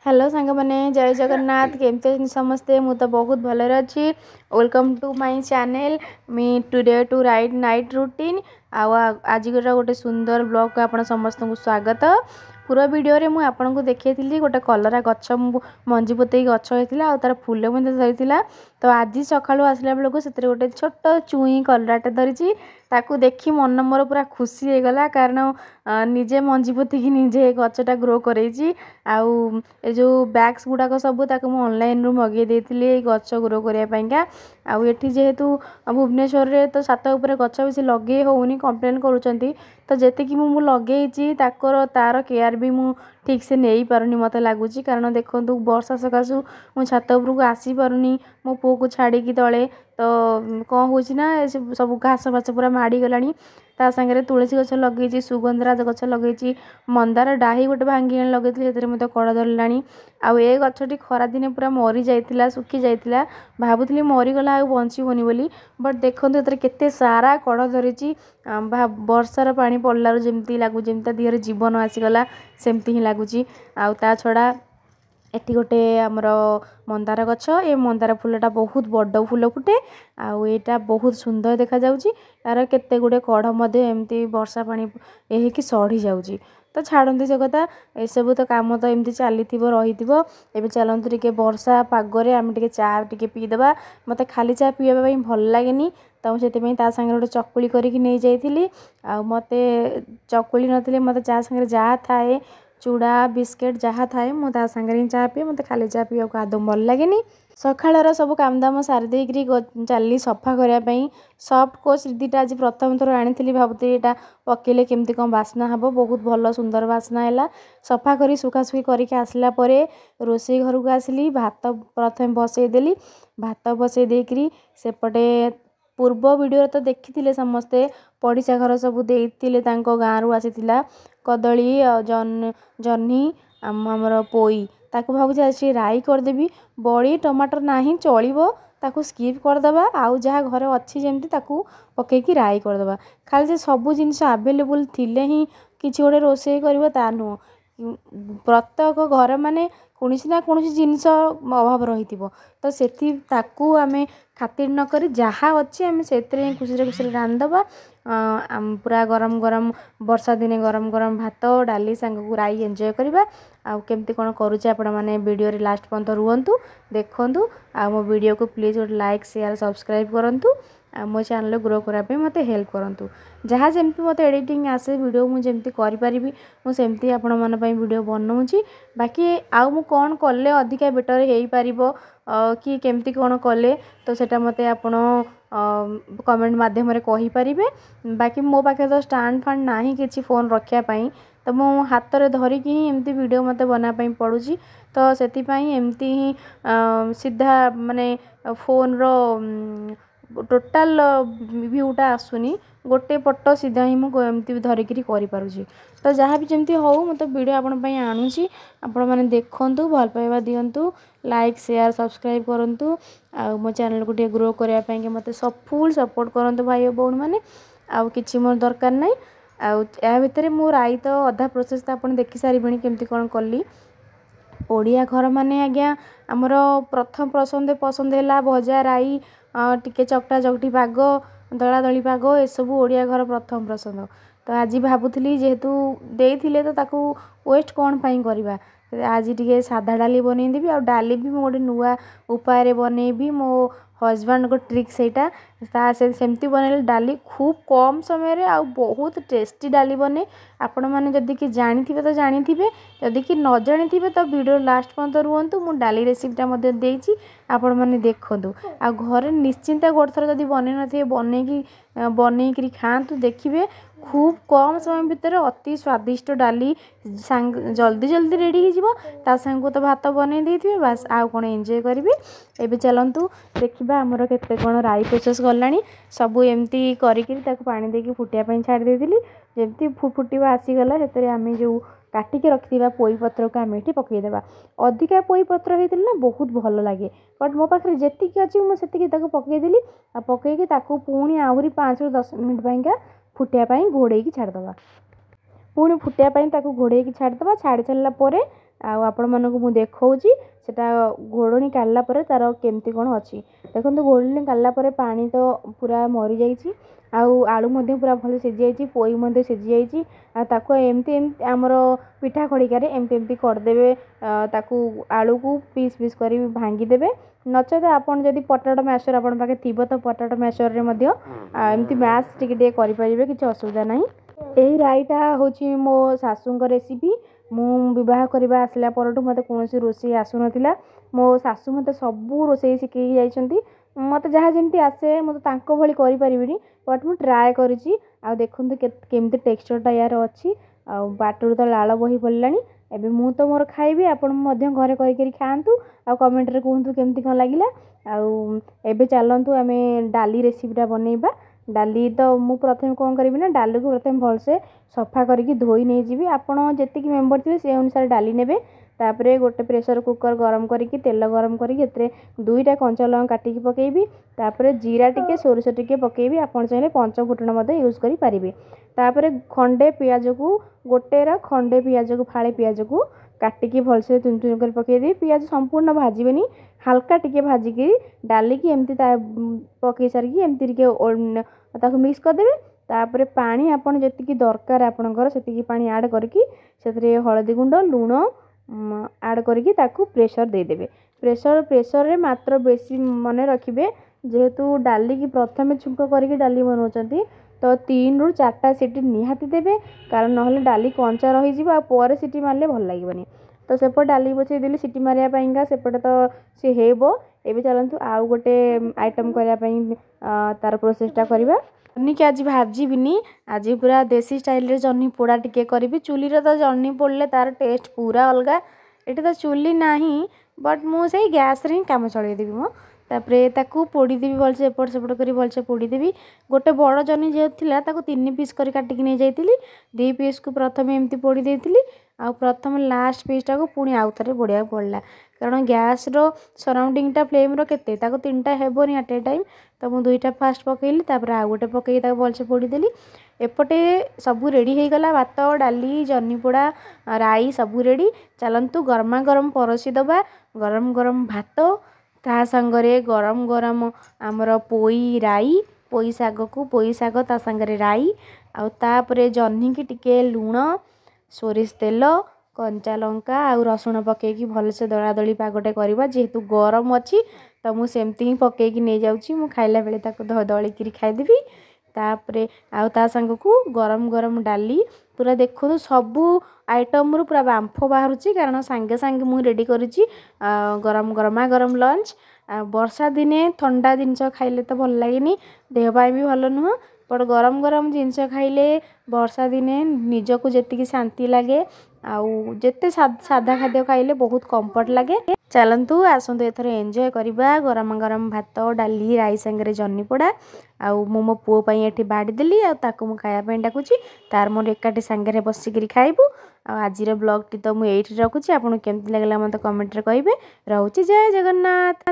Hello सांग मैंने जय जगन्नाथ केमती समस्ते मु तो बहुत भले अच्छी। Welcome to my channel me today to right night routine आज गोटे सुंदर ब्लॉग को आप समस्त को स्वागत। पूरा वीडियो रे मुझे आपको देखी गोटे कलरा गछ मंजी पोते गछ होता तार फूल धरी तो आज सका आसला बेलू से गोटे छोट चुई कलराटे धरी ताकू देखी मन मोर पूरा खुशी हो गला कारण निजे मंजी पोतिकी निजे गछटा ग्रो करेची आउ जो बैग्स गुड़ाक सब ऑनलाइन रू मगे देती गछ ग्रो करने आउ ये जेहेतु भुवनेश्वर रे तो छात उपर गछ बेसी लगे होनी कंप्लेन करूँ तो जी मु लगे तार केयर भी मु ठीक से नहीं पारुनी मत लगुच कारण देखो वर्षा सकाशु मु छात उपरक आसी पारुनी मो पुओ को छाड़ी तले तो कौन हो सब घास फास पूरा माड़ी गलानी ता सागर तुलसी गछ लगे सुगंधराज गछ लगे मंदार डाही गोटे भांगी लगे मत कड़ धरला आउ ए गछटी खरा दिने पूरा मरी जाइतिला सुखी जाइतिला भाबुतली मरीगला आ बंचीबनी बोली बट देखो केते सारा कड़ धरी वर्षार पानी पड़लार जमती लगू जमी देहर जीवन आसीगला सेमती ही लगुच आ छड़ा एटी गोटे आमर मंदार गछ ए मंदार फूलटा बहुत बड़ फूल फुटे आईटा बहुत सुंदर देखा जाउची तार केते गुडे कढ़ मध्य एमती वर्षा पानी ए कि सड़ी जाउची तो छाड़ती से कथा एसबू तो काम तो एमती चली रही एवं चलतु टे वर्षा पगरे आम टे चा टे पीदेबा मत खाली चा पीवा भल लगे तो से सागर गोटे चकुली करके नहीं जाइली आ मत चकुली नथिले मत चा सागर जहाँ थाए चूड़ा बिस्केट जहाँ थाए मुझे सागर ही चा पीए मत खाली चा पीवा को आदम भल लगे सकाळर सब काम दाम सारी देकरी चली सफा करने सफ्ट कोच दीटा आज प्रथम थर आनी भावुती यहाँ पकेले केमती कौन बास्ना हम बहुत भल सुंदर बास्ना है सफा कर सुखासुखी करके आसला रोषे घर को आसली भात प्रथम बसईदेली भात बसई देकरी सेपटे पूर्व वीडियो तो देखी समस्ते पड़िशा घर सब देते गाँव आसी कदली जह्नी आमर पोई ताको भावुँ आज राई करदेवी बड़ी टमाटर नहीं चलो ताको स्किप करदे आउ जहाँ घर अच्छी जमी ताकू पकईकी राई करदे खाली से सब जिनस आवेलेबल थिले ही किसी गोटे रोषे कर नुह प्रत्येक घर माने कौन ना कौन जिनस अभाव रही तो से आम खातिर नक जहाँ अच्छी आम से खुशी खुशी रांधदबा पूरा गरम गरम वर्षा दिने गरम गरम भात डाली सांग को राई एंजॉय करवा आउ केमती कौन करुचे आपण मैंने वीडियो रे लास्ट पर्यंत रुहतु देखु आ मो वीडियो को प्लीज गोटे लाइक शेयर सब्सक्राइब करूँ आ मो चैनल ग्रो करने मत हेल्प करूँ जहाँ जमी मत एडिटिंग आसे वीडियो मुझे करी मुझे आपण मन वीडियो बनाऊँगी बाकी आउ मु कौन कले अधिका बेटर हो पार कि केमती कौन कले तो सेटा मते आपण कमेंट माध्यम रे कहि परिबे बाकी मो पाखे तो स्टैंड फैंड नाही किछि फोन रखिया पई तो मो हाथ रे धरिकी ही एमती वीडियो मते बना पई पड़ुची तो सेति पई एमती ही सीधा माने फोन रो टोटाल व्यूटा आसुनी गोटे पट सीधा ही मुझे धरिकी करी तो जहाँ भी जमी हो तो वीडियो आपण आणुची आपण मैंने देखु भल पाइबा दिंतु लाइक शेयर सब्सक्राइब करूँ आ मो चैनल को ग्रो करने मत सब फुल सपोर्ट करूँ भाई भौणी मैंने आउ कि मोर दरकार ना आ भितर मो राई तो अधा प्रोसेस तो आप देखी सारे केमती कौन कली ओडिया घर माने आज्ञा आमर प्रथम पसंद है भजा राई टिके चकटा चकटी पाग दला दली पाग ए सबू ओडिया घर प्रथम पसंद तो आज भावुली जेहेतु देते तो ताकू वेस्ट कौन पाई करवा आज टे साधा डाली बनईदेवी आ डाली भी गोटे नुआ उपाय बनईबी मो हजबैंड को ट्रिक सेटा सेमती बनइले डाली खूब कम समय रे आ बहुत टेस्टी डाली बने आपण मैंने जदि कि जानी तो जानी जदि कि न जानी तो वीडियो लास्ट पर्यंत रुहतु मु डाली रेसिपीटा देती आपण मैंने देखु आ घरे निश्चिंत गोटे थर जब बन नी बनईकरी खातु देखिए खूब कम समय भितर अति स्वादिष्ट डाली जल्दी जल्दी रेडी हो सांग तो भात बन देते बास आउ कौन एंजॉय करी एबे चलतु देखा आमर केते कौन राई प्रोसेस गलानी सबू एमती करिकी पानी देकी फुटिया छाड़ी देती जमती फुटवा आसीगला से आम जो काटिकी रखा पोई पत्र को आम ये पकईदेवा अधिका पोई पत्र होती ना बहुत भल लगे बट मो पाखे जी अच्छी मुझे पकईदेली पकईकी पुणी आहरी 5 ରୁ 10 मिनट पाइंका फुटिया घोड़े छाड़देवा पुणी फुटिया घोड़े छाड़देवा छाड़ी सारा आपण मानक मु देखौची सेटा घोड़नी काढला परे तार केमती कोन अछि देखंतु घोड़नी काढला परे पानी तो पूरा मरि जाईची आलू मध्य पूरा भल सिझी जाईची पोई मध्य सिझी जाईची ताको एमती हमरो पिठा खड़िकारे एमती कर देबे ताकू आलू को पीस पीस करी भांगी देबे नचते आपण जदि पोटैटो मैशर आपण पाके थिबो तो पोटैटो मैशर रे मध्य एमती मैश टिके करि परिबे किछ असुविधा नाही। एही राईटा होची मो सासूंक रेसिपी मु विवाह करबा आसला परठू मते कोनोसी रोषेई आसु नथिला मो सासू मते सबू रोषेई शिखै जाइछंती मते जहा जेमती आसे मते तांको भली करि परिबिनी बट मु ट्राई करिछि आ देखंतु केमती टेक्सचरटा यार अछि आ बाटुर तो लाल बही पड़लानी एबे मु तो मोर खाइबी आपण मध्य घरे करि खांतु आ कमेंट रे कहंतु केमती कोन लागिला आ एबे चलंतु आमे डाली रेसिपीटा बनेइबा। डाली तो मु प्रथम कौन करी ना डाली को प्रथम भलसे सफा करके धोई नहीं जीवी आपण जेतिक मेंबर थे से अनुसार डाली नेबे तापरे गोटे प्रेशर कुकर गरम करके तेल गरम करके एतरे दुईटा कंचा लंका काटिकी पकेइबी तापरे जीरा टिके सोरिष टिके पकेइबी आपण चाहे पंच फुटण मध्ये यूज करि परिबे तापरे खंडे पियाज को गोटेरा खंडे पियाज को फाळे पियाज को काटिकी भलसे चुन चुन कर पकेइ दे पियाज संपूर्ण भाजीबेनी हल्का टिके भाजिकी डाली की एमती पकई सारिकी एमती टिके ताको मिक्स कर देबे तापरे पानी आपण जेतिकी दरकार आपणकर सेतिकी पानी ऐड करके सेतरे हळदी गुंड लूण ऐड करके ताकू प्रेशर दे देबे प्रेशर रे मात्र बेसी मने रखिबे जेहेतु डाली की प्रथमे छुंक करके डाली बनौचंती तो 3 रु 4टा सीटी निहाती देबे कारण नहले डाली कंचा रही जिबा पर सीटी मारले भल लागिबनी तो सेपट डाली बसई देली सीटी मारिया पाइंगा सेपट तो सी हेबो। एबे चलंतु आउ गोटे आइटम करिया पई तार प्रोसेसटा करबा जन्नी के आज भाजीबिनी आज पूरा देसी स्टाइल रे जन्नी पोड़ा टिके करबी चुली रे तो जन्नी पोड़ले तार टेस्ट पूरा अलगा एटी तो चुली नाही बट मु से गैस रे काम चलै देबी मो तापरे ताकू पोड़ी देबी भलसे एपट सेपट करी भलसे पोड़ी देबी गोटे बड़ जन्नी जे थिला ताकू 3 पीस करी काटिकी नै जाइतिली 2 पीस को प्रथम एमती पोड़ी देइतिली आ प्रथम लास्ट पीस टाको पुणी आउ थरे पोड़िया पड़ला कारण गैस रो सराउंडिंग टा फ्लेम रो केते ताको 3टा हेबोनी एट ए टाइम तो मु 2टा फास्ट पकेइली तापरे आ गोटे पकेई ताको भलसे पोड़ी देली एपटे सबू रेडी हो गला भात डाली जन्नी पोड़ा राई सबू रेडी चलंतु गरमा गरम परोसी दबा गरम गरम भात ता संगरे गरम गरम आमर पोई साग को पोई साग ता संगरे राई आ तापरे जन्नी की टिके लूण सोरिष तेल कंचा लंका आ रसुण पकेकी भलसे दला दली पागटे करबा जेहेतु गरम अच्छी तो मु सेमती ही पकेकी नै जाउची मु खाइला बेले ताको दली किरी खाइदेबी तापरे आ ता संग को गरम गरम डाली पूरा देखो सबू आइटम रु पूरा बांफ बाहरुची कारण सांगे सांगे मु रेडी करूची गरम गरमा गरम लंच वर्षा दिने ठंडा जिनस खाइले तो भल लागेनी देह पाई भी भल नुह बट गरम गरम जिनस खाइले वर्षा दिने निजको जेतिकी शांति लगे आउ जेते सादा खाद्य खाइले बहुत कंफर्ट लगे। चलंतु आसंतु एथर एंजॉय करिबा गरम गरम भात डाली राई संगे जन्नी पोड़ा आउ मो पुओ पई एठी बाड़ी देली आ ताको मु खाया पई डाकुची तार मोर एकाटी संगे बसिकरी खाइबू आज ब्लॉग टी तो मु एठी रखुची आपन केमति लागला मते कमेंट रे कहिबे रहउची जय जगन्नाथ।